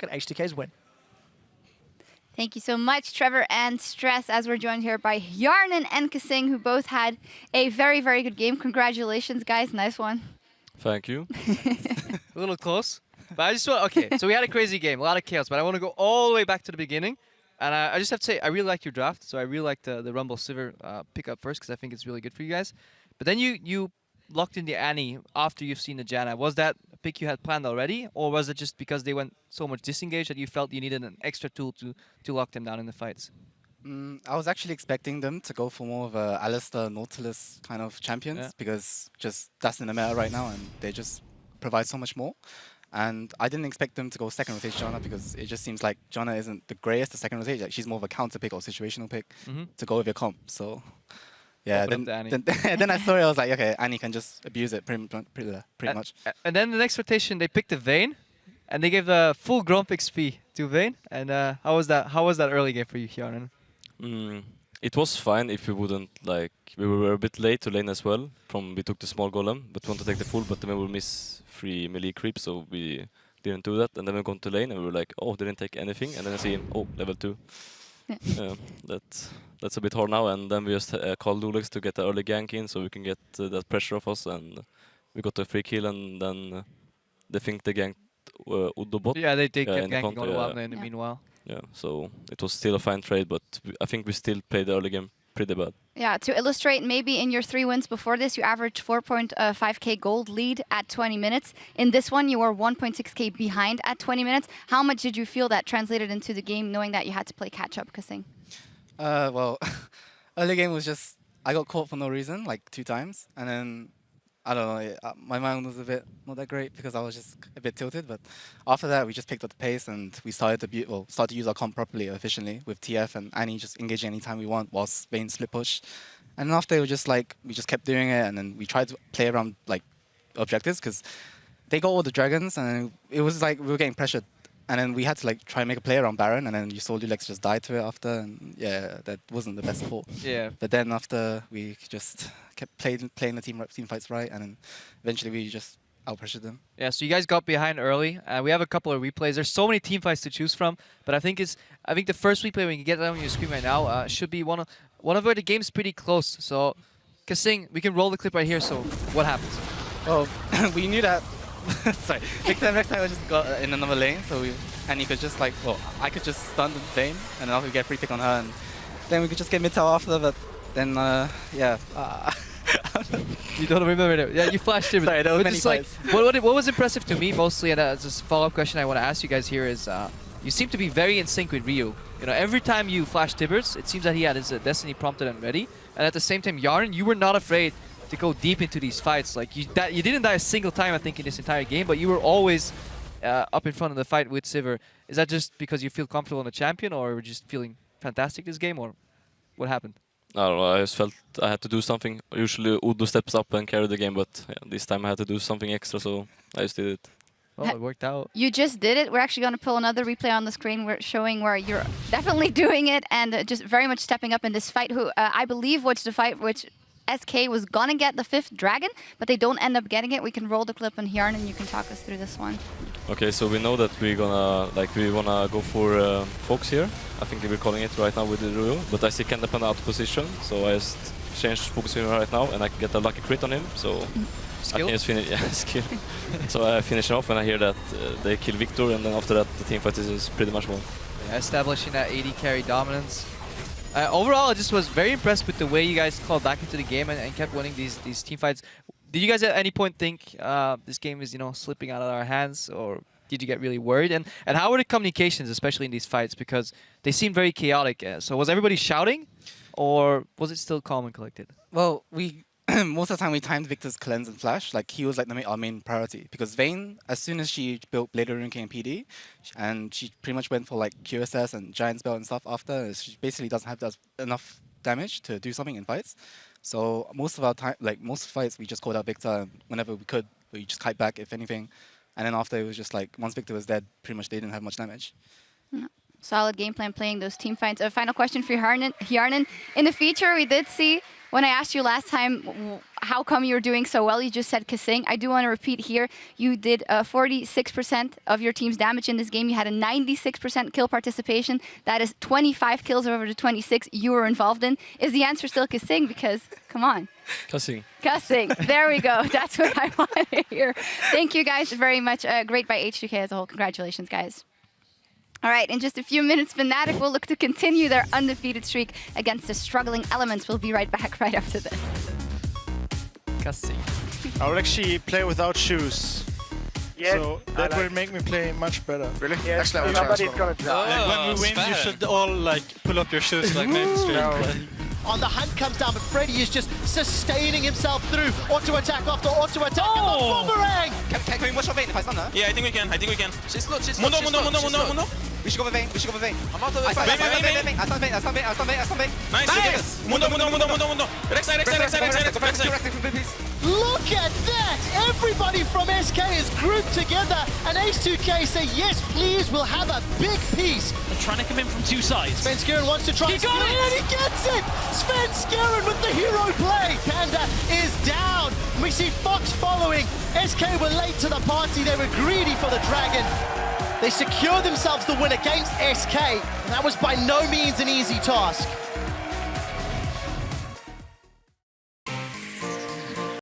Got H2K's win. Thank you so much, Trevor and Stress, as we're joined here by Yarnan and Kasing, who both had a very, very good game. Congratulations, guys. Nice one. Thank you. A little close. But I just want, okay, so we had a crazy game, a lot of chaos, but I want to go all the way back to the beginning. And I just have to say, I really like your draft. So I really like the Rumble Sivir pick up first, because I think it's really good for you guys. But then you locked in the Annie after you've seen the Janna. Was that a pick you had planned already? Or was it just because they went so much disengaged that you felt you needed an extra tool to lock them down in the fights? I was actually expecting them to go for more of a Alistair Nautilus kind of champions because just that's in the meta right now and they just provide so much more. And I didn't expect them to go second rotation Janna because it just seems like Janna isn't the greatest at second rotation. Like she's more of a counter pick or situational pick to go with your comp. So yeah, then I saw it. I was like, okay, Annie can just abuse it pretty much. And then the next rotation, they picked the Vayne, and they gave the full Gromp XP to Vayne. And how was that? How was that early game for you, Hjarnan? It was fine if we wouldn't we were a bit late to lane as well. We took the small golem, but we want to take the full, but then we will miss 3 melee creeps, so we didn't do that. And then we gone to lane and we were like, oh, they didn't take anything. And then I see him, oh, level 2. Yeah. That's a bit hard now. And then we just called Lulex to get the early gank in, so we can get that pressure off us. And we got a free kill, and then they think they ganked Udo bot. Yeah, they kept ganking all the while in the meanwhile. Yeah, so it was still a fine trade, but I think we still played the early game pretty bad. Yeah, to illustrate, maybe in your 3 wins before this, you averaged 4.5k gold lead at 20 minutes. In this one, you were 1.6k behind at 20 minutes. How much did you feel that translated into the game, knowing that you had to play catch-up, Kasing? Well, early game was just, I got caught for no reason, like 2 times. And then, I don't know, my mind was a bit not that great because I was just a bit tilted. But after that, we just picked up the pace and we started to use our comp properly, efficiently with TF and Annie just engaging anytime we want whilst Vayne split push. And then after it was just like, we just kept doing it and then we tried to play around like objectives because they got all the dragons and it was like we were getting pressured. And then we had to like try and make a play around Baron, and then you saw Lulex just die to it after, and yeah, that wasn't the best call. Yeah. But then after we just kept playing the team fights right, and then eventually we just outpressured them. Yeah, so you guys got behind early. We have a couple of replays. There's so many team fights to choose from, but I think the first replay when you get that on your screen right now should be one of where the game's pretty close. So, Kasing, we can roll the clip right here. So, what happens? Well, we knew that. Sorry, next time I just got in another lane, so and you could just like, well, I could just stun the Vayne, and then I could get free pick on her, and then we could just get mid tower after. But then, yeah. You don't remember it? Yeah, you flashed it. Sorry, there was many fights. What was impressive to me mostly, and just a follow-up question I want to ask you guys here is, you seem to be very in sync with Ryu. You know, every time you flash Tibbers, it seems that he had his Destiny prompted and ready, and at the same time, Yarn, you were not afraid to go deep into these fights. Like you didn't die a single time, I think, in this entire game, but you were always up in front of the fight with Sivir. Is that just because you feel comfortable on the champion, or were you just feeling fantastic this game, or what happened? I don't know, I just felt I had to do something. Usually Udo steps up and carry the game, but yeah, this time I had to do something extra, so I just did it. Oh, it worked out. You just did it. We're actually going to pull another replay on the screen. We're showing where you're definitely doing it and just very much stepping up in this fight. Who I believe was the fight which SK was gonna get the 5th dragon, but they don't end up getting it. We can roll the clip on Hjarn and you can talk us through this one. Okay, so we know that we wanna go for Fox here. I think we're calling it right now with the Ryu, but I see Kendepen out of position, so I just changed focus here right now and I can get a lucky crit on him, so Skill? I can just finish, yeah, skill. So I finish off and I hear that they kill Victor, and then after that the team fight is pretty much won. Yeah, establishing that AD carry dominance. Overall, I just was very impressed with the way you guys called back into the game and kept winning these team fights. Did you guys at any point think this game is, slipping out of our hands, or did you get really worried? And how were the communications, especially in these fights, because they seemed very chaotic? So was everybody shouting, or was it still calm and collected? Well, we most of the time we timed Victor's cleanse and flash. Like he was like our main priority because Vayne, as soon as she built Blade of Rune King and PD, and she pretty much went for like QSS and Giant Spell and stuff after, she basically doesn't have enough damage to do something in fights. So most of our time, like most fights, we just called out Victor, and whenever we could, we just kite back if anything. And then after it was just like, once Victor was dead, pretty much they didn't have much damage. Yeah. Solid game plan playing those team fights. A final question for Hjarnan. In the feature, we did see when I asked you last time how come you were doing so well, you just said Kasing. I do want to repeat here, you did 46% of your team's damage in this game. You had a 96% kill participation. That is 25 kills over the 26 you were involved in. Is the answer still Kasing? Because, come on. Cussing. Cussing. There we go. That's what I want to hear. Thank you guys very much. Great by H2K as a whole. Congratulations, guys. All right, in just a few minutes, Fnatic will look to continue their undefeated streak against the struggling Elements. We'll be right back right after this. Cussing. I would actually play without shoes. Yes, So that will make me play much better. Really? Yes, actually, somebody's gonna try. Like when we win, you should all like pull up your shoes like mainstream. On the hunt comes down, but Freddy is just sustaining himself through auto attack after auto attack. Oh! Boomerang! Can we watch our vein if I stun her? Yeah, I think we can. I think we can. She's slow, she's Mundo, slow, she's Mundo, slow, Mundo, she's Mundo, slow. Mundo. We should go for vein, we should go for vein. I'm out of the I fight. stun vein, I stun vein, I stun vein, I stun vein, I stun vein, I stun vein. Nice. Mundo, Mundo, Mundo, Mundo, Mundo. Rek'Sai, Rek'Sai, Rek'Sai, Rek'Sai, Rek'Sai. Look at that! Everybody from SK is grouped together, and H2K say, yes, please, we'll have a big piece. They're trying to come in from two sides. Sven Skiren wants to try He got it! and he gets it! Sven Skiren with the hero play! Panda is down. We see Fox following. SK were late to the party. They were greedy for the dragon. They secured themselves the win against SK, and that was by no means an easy task.